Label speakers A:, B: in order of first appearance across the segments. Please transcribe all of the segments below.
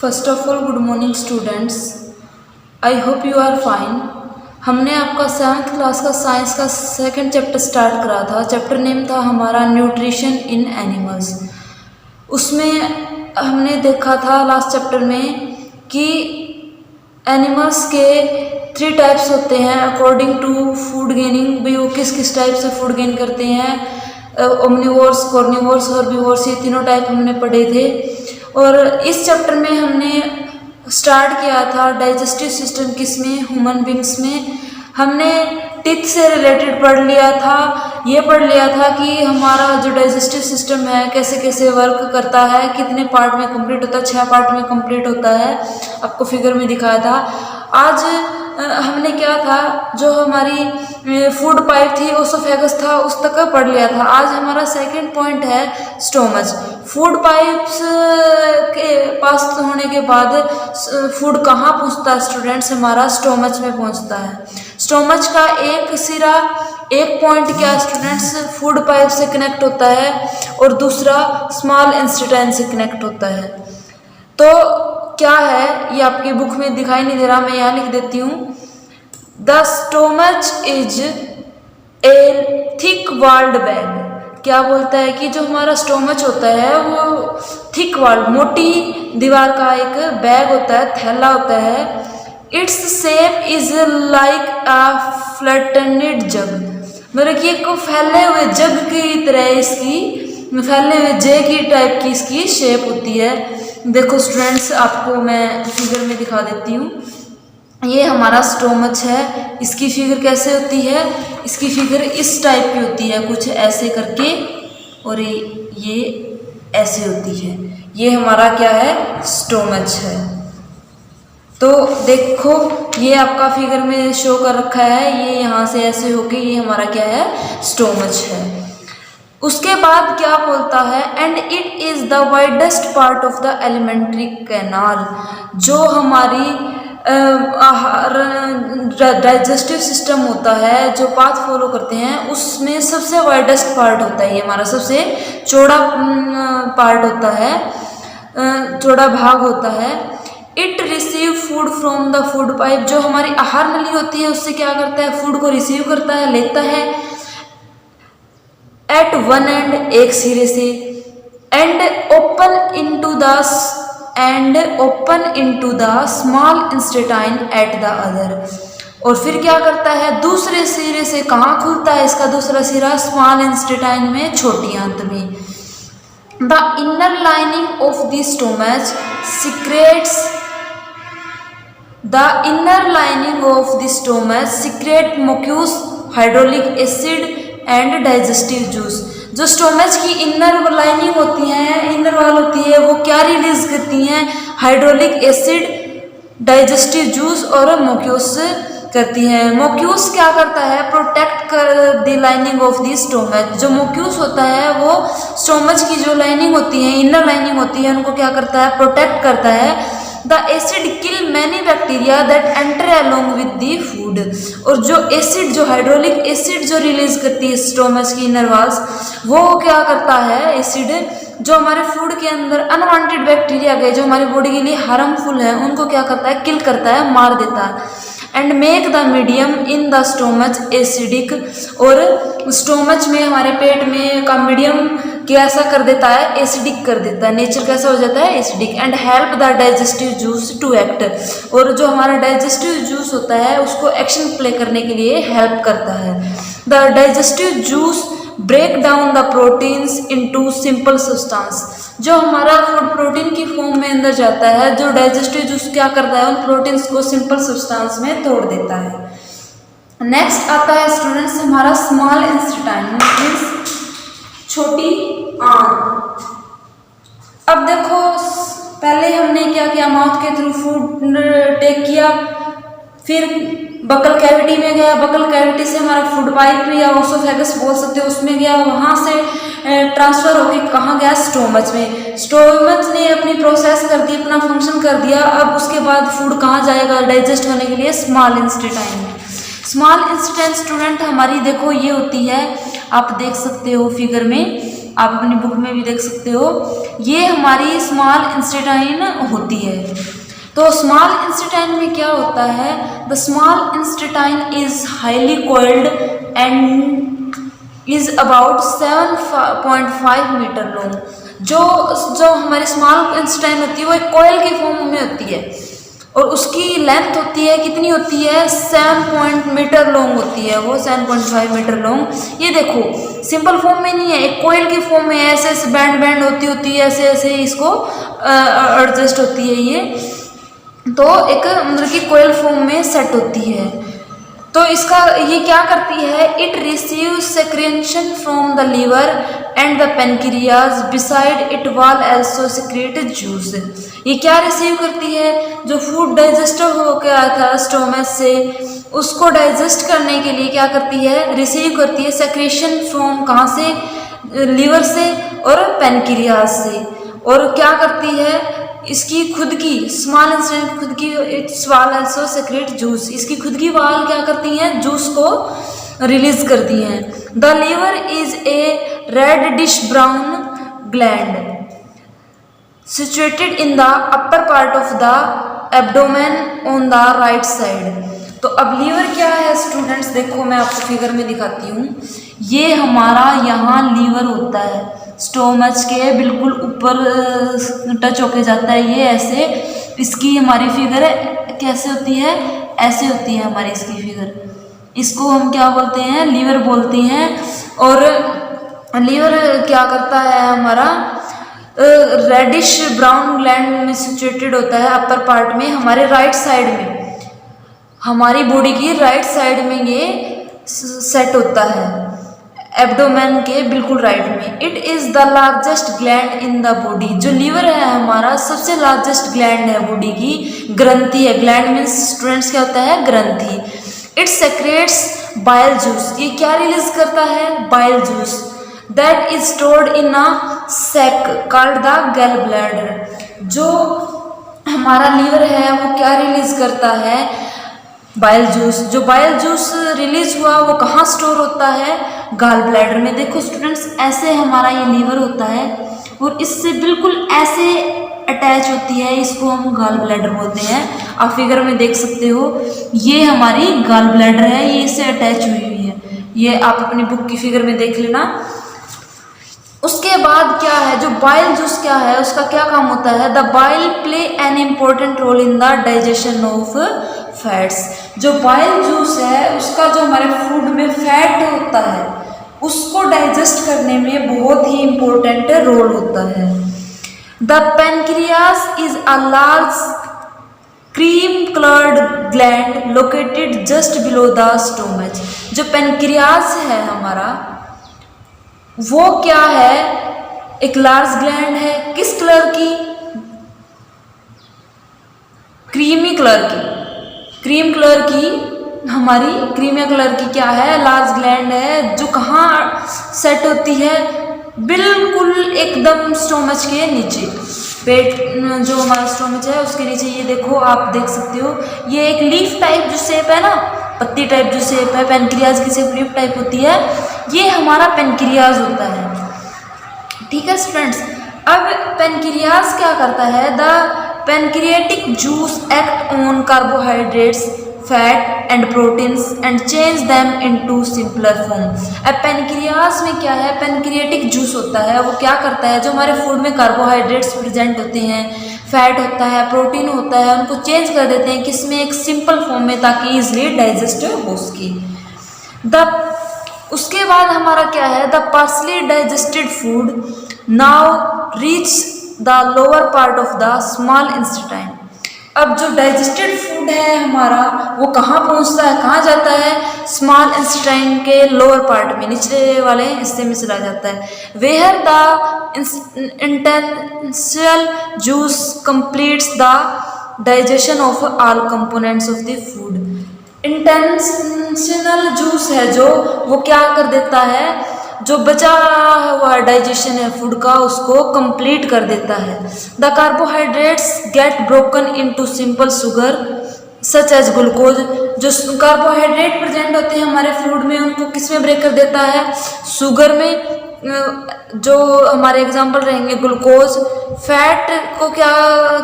A: First of all good morning students, I hope you are fine. हमने आपका 7th class का science का second chapter start करा था। चैप्टर नेम था हमारा न्यूट्रिशन इन एनिमल्स। उसमें हमने देखा था लास्ट चैप्टर में कि एनिमल्स के 3 टाइप्स होते हैं अकॉर्डिंग टू फूड गेनिंग। भी वो किस किस टाइप से फूड गेन करते हैं, ओमनिवोर्स, कार्निवोर्स, हर्बीवोर्स, ये तीनों टाइप हमने पढ़े थे। और इस चैप्टर में हमने स्टार्ट किया था डाइजेस्टिव सिस्टम किसमें, ह्यूमन बींग्स में। हमने टीथ से रिलेटेड पढ़ लिया था। ये पढ़ लिया था कि हमारा जो डाइजेस्टिव सिस्टम है कैसे कैसे वर्क करता है, कितने पार्ट में कंप्लीट होता है, 6 पार्ट में कंप्लीट होता है, आपको फिगर में दिखाया था। आज हमने क्या था, जो हमारी फूड पाइप थी, ओसोफेगस था, उस तक का पढ़ लिया था। आज हमारा सेकंड पॉइंट है स्टोमच। फूड पाइप्स के पास होने के बाद फूड कहाँ पहुँचता है स्टूडेंट्स, हमारा स्टोमच में पहुँचता है। स्टोमच का एक सिरा, एक पॉइंट क्या स्टूडेंट्स, फूड पाइप से कनेक्ट होता है और दूसरा स्मॉल इंटेस्टाइन से कनेक्ट होता है। तो क्या है, ये आपकी बुक में दिखाई नहीं दे रहा, मैं यहाँ लिख देती हूँ। The stomach is a thick walled bag. क्या बोलता है कि जो हमारा स्टोमच होता है वो थिक वॉल्ड, मोटी दीवार का एक बैग होता है, थैला होता है। Its shape is like a flattened jug, मतलब कि एक फैले हुए जग की तरह इसकी, फैले हुए जे की टाइप की इसकी शेप होती है। देखो स्टूडेंट्स, आपको मैं फिगर में दिखा देती हूँ। ये हमारा स्टोमच है, इसकी फिगर कैसे होती है, इसकी फिगर इस टाइप की होती है, कुछ ऐसे करके, और ये ऐसे होती है। ये हमारा क्या है, स्टोमच है। तो देखो ये आपका फिगर में शो कर रखा है, ये यहाँ से ऐसे होके ये हमारा क्या है, स्टोमच है। उसके बाद क्या बोलता है, and it is the widest part of the alimentary canal. जो हमारी डाइजेस्टिव सिस्टम होता है, जो पाथ फॉलो करते हैं, उसमें सबसे वाइडेस्ट पार्ट होता है, ये हमारा सबसे चौड़ा पार्ट होता है, चौड़ा भाग होता है। It receive food from the food pipe. जो हमारी आहार नली होती है उससे क्या करता है, फूड को रिसीव करता है, लेता है। एट वन एंड, एक सिरे से, and open into the small intestine at the other. और फिर क्या करता है, दूसरे सिरे से कहाँ खुलता है इसका दूसरा सिरा, स्मॉल इंटेस्टाइन में, छोटी आंत में। The inner lining of the stomach secretes mucus, hydraulic acid and digestive juice। जो स्टोमच की इनर लाइनिंग होती है, इनर वॉल होती है, वो क्या रिलीज करती हैं, हाइड्रोलिक एसिड, डाइजेस्टिव जूस और मोक्यूस करती है। मोक्यूस क्या करता है, प्रोटेक्ट कर the lining of the stomach. जो मोक्यूस होता है वो स्टोमच की जो लाइनिंग होती है, इनर लाइनिंग होती है, उनको क्या करता है, प्रोटेक्ट करता है। The acid kill many bacteria that enter along with the food. और जो एसिड, जो हाइड्रोलिक एसिड जो रिलीज करती है स्टोमच की इनर वॉल्स, वो क्या करता है, एसिड जो हमारे फूड के अंदर अनवांटेड बैक्टीरिया गए, जो हमारी बॉडी के लिए हार्मफुल है, उनको क्या करता है, किल करता है, मार देता है। And make the medium in the stomach acidic. और स्टोमच में, हमारे पेट में का मीडियम कैसा कर देता है, एसिडिक कर देता है, नेचर कैसा हो जाता है, acidic. And help the digestive juice to act. और जो हमारा डाइजेस्टिव जूस होता है उसको एक्शन प्ले करने के लिए हेल्प करता है। The digestive juice break down the proteins into simple substance. जो हमारा फूड प्रोटीन की फॉर्म में अंदर जाता है, जो डाइजेस्टिव जूस क्या करता है, उन प्रोटीन्स को सिंपल सब्सटेंस में तोड़ देता है। नेक्स्ट आता है स्टूडेंट्स हमारा स्मॉल इंटेस्टाइन, मींस छोटी आंत। अब देखो पहले हमने क्या किया, माउथ के थ्रू फूड टेक किया, फिर बकल कैविटी में गया, बकल कैविटी से हमारा फूड पाइप या ओसोफेगस बोल सकते हो, उसमें गया, वहाँ से ट्रांसफर होकर कहाँ गया, स्टोमच में। स्टोमच ने अपनी प्रोसेस कर दी, अपना फंक्शन कर दिया। अब उसके बाद फूड कहाँ जाएगा डाइजेस्ट होने के लिए, स्मॉल इंटेस्टाइन में। स्मॉल इंटेस्टाइन स्टूडेंट हमारी देखो ये होती है, आप देख सकते हो फिगर में, आप अपनी बुक में भी देख सकते हो, ये हमारी स्मॉल इंस्टेटाइन होती है। तो स्मॉल इंस्टेटाइन में क्या होता है, the small intestine is highly coiled and is about 7.5 metre long. जो हमारी स्मॉल इंस्टेटाइन होती है वो एक कोयल की फॉर्म में होती है और उसकी लेंथ होती है, कितनी होती है, 7 मीटर लॉन्ग होती है, वो 7.5 मीटर लॉन्ग। ये देखो सिंपल फॉर्म में नहीं है, एक कोयल की फॉर्म में ऐसे ऐसे बैंड होती है, ऐसे ऐसे इसको एडजस्ट होती है ये, तो एक मतलब की कोयल फॉर्म में सेट होती है। तो इसका ये क्या करती है, it receive secretion from the liver and the pancreas beside it wall also secrete juice. ये क्या रिसीव करती है, जो फूड डाइजेस्ट होकर आया था स्टोमच से, उसको डाइजेस्ट करने के लिए क्या करती है, रिसीव करती है सेक्रेशन फ्रॉम, कहाँ से, लीवर से और पेनक्रियाज से। और क्या करती है, इसकी खुद की स्मॉल इंस्टेंट खुद की इट्स वाल आल्सो सेक्रेट जूस, इसकी खुद की वाल क्या करती हैं, जूस को रिलीज करती हैं। The liver is a reddish brown gland situated in the upper part of the abdomen on the right side. तो अब लीवर क्या है स्टूडेंट्स, देखो मैं आपको फिगर में दिखाती हूँ। ये हमारा यहाँ लीवर होता है, स्टोमच के बिल्कुल ऊपर टच होके जाता है ये ऐसे। इसकी हमारी फिगर है कैसे होती है, ऐसे होती है हमारी इसकी फिगर। इसको हम क्या बोलते हैं, लीवर बोलते हैं। और लीवर क्या करता है, हमारा रेडिश ब्राउन ग्लैंड में सिचुएटेड होता है अपर पार्ट में, हमारे राइट साइड में, हमारी बॉडी की राइट साइड में ये सेट होता है, एब्डोमेन के बिल्कुल राइट में। It is the largest gland in the body. जो लीवर है हमारा सबसे लार्जेस्ट ग्लैंड है बॉडी की, ग्रंथि है। ग्लैंड मीन्स स्टूडेंट्स क्या होता है, ग्रंथि। It secretes bile juice. ये क्या रिलीज करता है, bile juice, that is stored in a sac called the gall bladder. जो हमारा लीवर है वो क्या रिलीज करता है, बाइल जूस। जो बाइल जूस रिलीज हुआ वो कहाँ स्टोर होता है, गॉल ब्लैडर में। देखो स्टूडेंट्स ऐसे हमारा ये लीवर होता है और इससे बिल्कुल ऐसे अटैच होती है, इसको हम गॉल ब्लैडर बोलते हैं। आप फिगर में देख सकते हो, ये हमारी गॉल ब्लैडर है, ये इससे अटैच हुई हुई है। ये आप अपनी बुक की फिगर में देख लेना। उसके बाद क्या है, जो बाइल जूस क्या है, उसका क्या काम होता है, the bile play an important role in the digestion of fats. जो बाइल जूस है उसका जो हमारे फूड में फैट होता है उसको डाइजेस्ट करने में बहुत ही इम्पोर्टेंट रोल होता है। The pancreas is a large cream coloured gland located just below the stomach. जो पेनक्रियास है हमारा वो क्या है, एक लार्ज ग्लैंड है, किस कलर की, क्रीमी कलर की, क्रीम कलर की, हमारी क्रीमी कलर की क्या है, लार्ज ग्लैंड है, जो कहाँ सेट होती है, बिल्कुल एकदम स्टोमच के नीचे, पेट जो हमारा स्टोमच है उसके नीचे। ये देखो आप देख सकते हो, ये एक लीफ टाइप जो शेप है ना, पत्ती टाइप जो शेप है, पेनक्रियाज की शेप लीफ टाइप होती है, ये हमारा पेनक्रियाज होता है। ठीक है स्टूडेंट्स, अब पेनक्रियाज क्या करता है, the pancreatic juice act on carbohydrates fat and proteins and change them into simpler form. अब पेनक्रियाज में क्या है, पेनक्रियाटिक जूस होता है, वो क्या करता है, जो हमारे फूड में कार्बोहाइड्रेट्स प्रेजेंट होते हैं, फैट होता है, प्रोटीन होता है, उनको चेंज कर देते हैं किसमें, एक सिंपल फॉर्म में, ताकि इजिली डाइजेस्ट हो सके। उसके बाद हमारा क्या है, the partially digested food now reach the lower part of the small intestine. अब जो डाइजेस्टेड फूड है हमारा वो कहाँ पहुँचता है, कहाँ जाता है, स्मॉल इंटेस्टाइन के लोअर पार्ट में, नीचे वाले हिस्से में चला जाता है। Where the intestinal juice completes the digestion of all components of the food. Intestinal juice है जो, वो क्या कर देता है, जो बचा हुआ डाइजेशन है फूड का उसको कंप्लीट कर देता है। The carbohydrates get broken into simple sugar such as glucose. जो कार्बोहाइड्रेट प्रेजेंट होते हैं हमारे फूड में उनको किस में ब्रेक कर देता है, शुगर में। जो हमारे एग्जाम्पल रहेंगे ग्लूकोज, फैट को क्या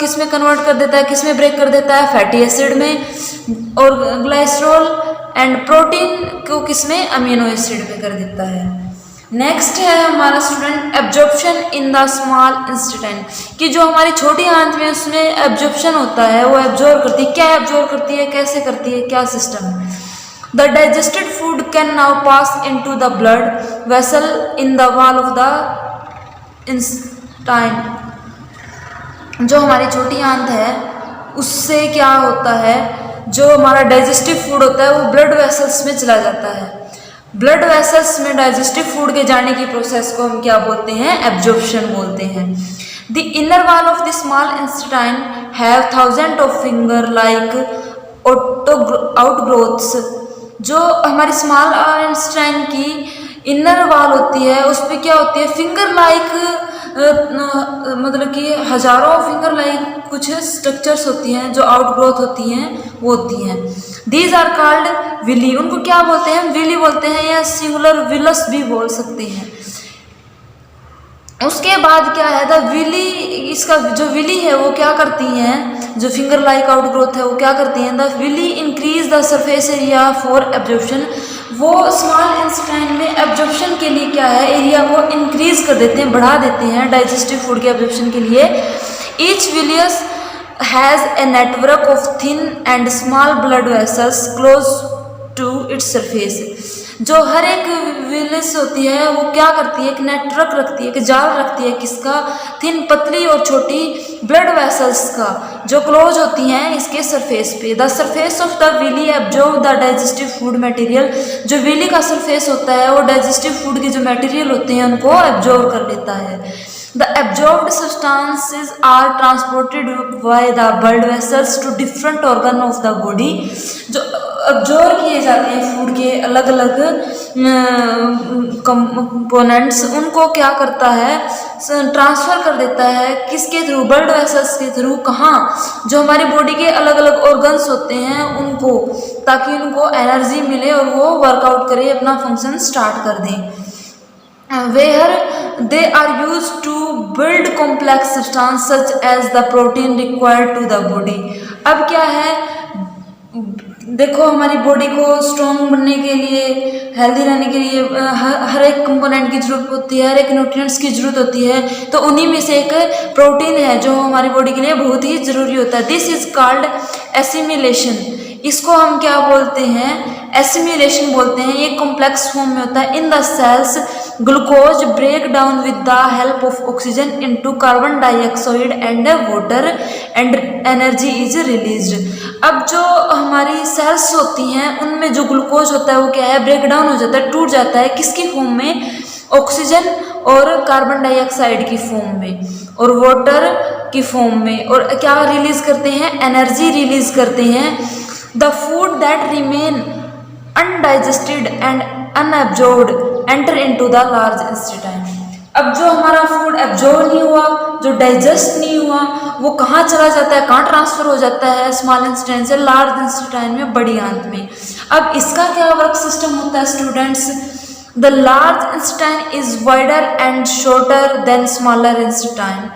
A: किस में कन्वर्ट कर देता है, किस में ब्रेक कर देता है, फैटी एसिड में, और ग्लाइसरॉल एंड प्रोटीन को किस में, अमीनो एसिड में कर देता है। नेक्स्ट है हमारा student absorption in the small intestine, कि जो हमारी छोटी आंत में उसमें एब्जॉर्प्शन होता है, वो एब्जॉर्ब करती है। क्या एब्जॉर्ब करती है, कैसे करती है, क्या सिस्टम है। The digested food can now pass into the blood vessel in the wall of the intestine. जो हमारी छोटी आंत है उससे क्या होता है, जो हमारा डाइजेस्टिव फूड होता है वो ब्लड वेसल्स में चला जाता है। ब्लड वेसल्स में डाइजेस्टिव फूड के जाने की प्रोसेस को हम क्या बोलते हैं, एब्जॉर्प्शन बोलते हैं। The inner wall of the small intestine have thousand of finger like outgrowths. जो हमारी स्मॉल इंटेस्टाइन की इनर वॉल होती है उस पर क्या होती है, फिंगर लाइक, मतलब कि हजारों फिंगर लाइक कुछ स्ट्रक्चर्स होती हैं जो आउटग्रोथ होती हैं, वो होती हैं। दीज आर कॉल्ड विली, उनको क्या बोलते हैं, विली बोलते हैं, या सिंगुलर विलस भी बोल सकते हैं। उसके बाद क्या है, द विली, इसका जो विली है वो क्या करती हैं, जो फिंगर लाइक आउटग्रोथ है वो क्या करती हैं, the villi increase the surface area for absorption. वो स्मॉल इंटेस्टाइन में एब्जॉर्प्शन के लिए क्या है, एरिया को इंक्रीज कर देते हैं, बढ़ा देते हैं डाइजेस्टिव फूड के एब्जॉर्प्शन के लिए। Each villus has a network of thin and small blood vessels close to its surface. जो हर एक विलियस होती है वो क्या करती है, एक नेटवर्क रखती है, एक जाल रखती है, किसका, थिन, पतली और छोटी ब्लड वेसल्स का, जो क्लोज होती हैं इसके सरफेस पे। The surface of the villi absorb the digestive food material. जो विली का सरफेस होता है वो डाइजेस्टिव फूड के जो मटेरियल होते हैं उनको एब्जॉर्ब कर लेता है। The absorbed substances are transported by the blood vessels to different organ of the body। जो अब्जॉर्ब किए जाते हैं फूड के अलग अलग कंपोनेंट्स, उनको क्या करता है, ट्रांसफ़र कर देता है, किसके थ्रू, ब्लड वेसल्स के थ्रू। कहाँ, जो हमारी बॉडी के अलग अलग ऑर्गन्स होते हैं उनको, ताकि उनको एनर्जी मिले और वो वर्कआउट करे, अपना फंक्शन स्टार्ट कर दें। where they are used to build complex substance such as the protein required to the body। अब क्या है, देखो हमारी बॉडी को स्ट्रॉन्ग बनने के लिए, हेल्दी रहने के लिए हर एक कंपोनेंट की जरूरत होती है, हर एक न्यूट्रिएंट्स की जरूरत होती है। तो उन्हीं में से एक प्रोटीन है जो हमारी बॉडी के लिए बहुत ही ज़रूरी होता है। This is called assimilation. इसको हम क्या बोलते हैं, एसिमिलेशन बोलते हैं। ये कॉम्प्लेक्स फॉर्म में होता है। In the cells glucose break down with the help of oxygen into carbon dioxide and water and energy is released. अब जो हमारी सेल्स होती हैं उनमें जो ग्लूकोज होता है वो क्या है, ब्रेक डाउन हो जाता है, टूट जाता है। किसकी फॉर्म में, ऑक्सीजन और कार्बन डाइऑक्साइड की फॉर्म में और वाटर की फॉर्म में। और क्या रिलीज करते हैं, एनर्जी रिलीज करते हैं। The food that remain undigested and unabsorbed enter into the large intestine. अब जो हमारा फूड एब्जॉर्ब नहीं हुआ, जो डाइजेस्ट नहीं हुआ, वो कहाँ चला जाता है, कहाँ ट्रांसफर हो जाता है, स्मॉल इंटेस्टाइन से लार्ज इंटेस्टाइन में, बड़ी आंत में। अब इसका क्या वर्क सिस्टम होता है students, the large intestine is wider and shorter than smaller intestine.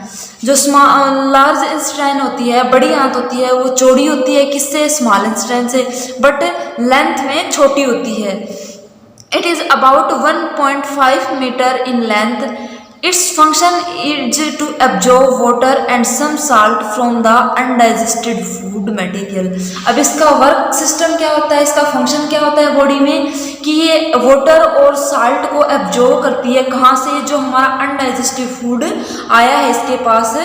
A: जो लार्ज इंटेस्टाइन होती है, बड़ी आंत होती है, वो चौड़ी होती है किससे, स्मॉल इंटेस्टाइन से, बट लेंथ में छोटी होती है। It is about 1.5 metre in length. Its function is to absorb water and some salt from the undigested food material. अब इसका वर्क सिस्टम क्या होता है, इसका फंक्शन क्या होता है बॉडी में, कि ये वाटर और साल्ट को एब्जॉर्ब करती है। कहाँ से, जो हमारा अनडाइजेस्टेड फूड आया है इसके पास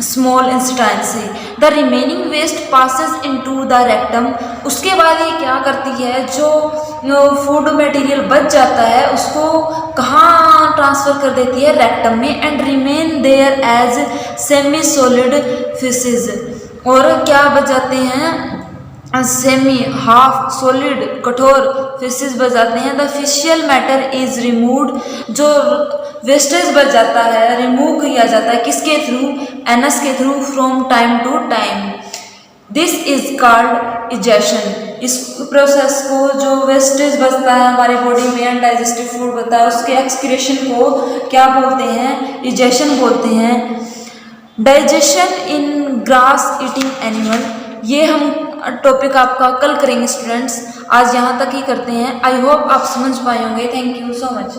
A: स्मॉल इंटेस्टाइन से। The remaining waste passes into the rectum. उसके बाद ये क्या करती है, जो फूड मटेरियल बच जाता है उसको कहाँ ट्रांसफ़र कर देती है, रेक्टम में। And remain there as semi solid faeces. और क्या बच जाते हैं, सेमी, हाफ सॉलिड, कठोर फिशेज बच जाते हैं। The faecal matter is removed. जो वेस्टेज बच जाता है रिमूव किया जाता है किसके थ्रू, एनस के through, from time to time. This is called egestion. इस प्रोसेस को जो वेस्टेज बचता है हमारी बॉडी में अनडाइजेस्टिव फूड बचता है उसके एक्सक्रीशन को क्या बोलते हैं, इजेशन बोलते हैं। डाइजेशन इन ग्रास ईटिंग एनिमल, ये हम टॉपिक आपका कल करेंगे स्टूडेंट्स, आज यहाँ तक ही करते हैं। आई होप आप समझ पाए होंगे। Thank you so much.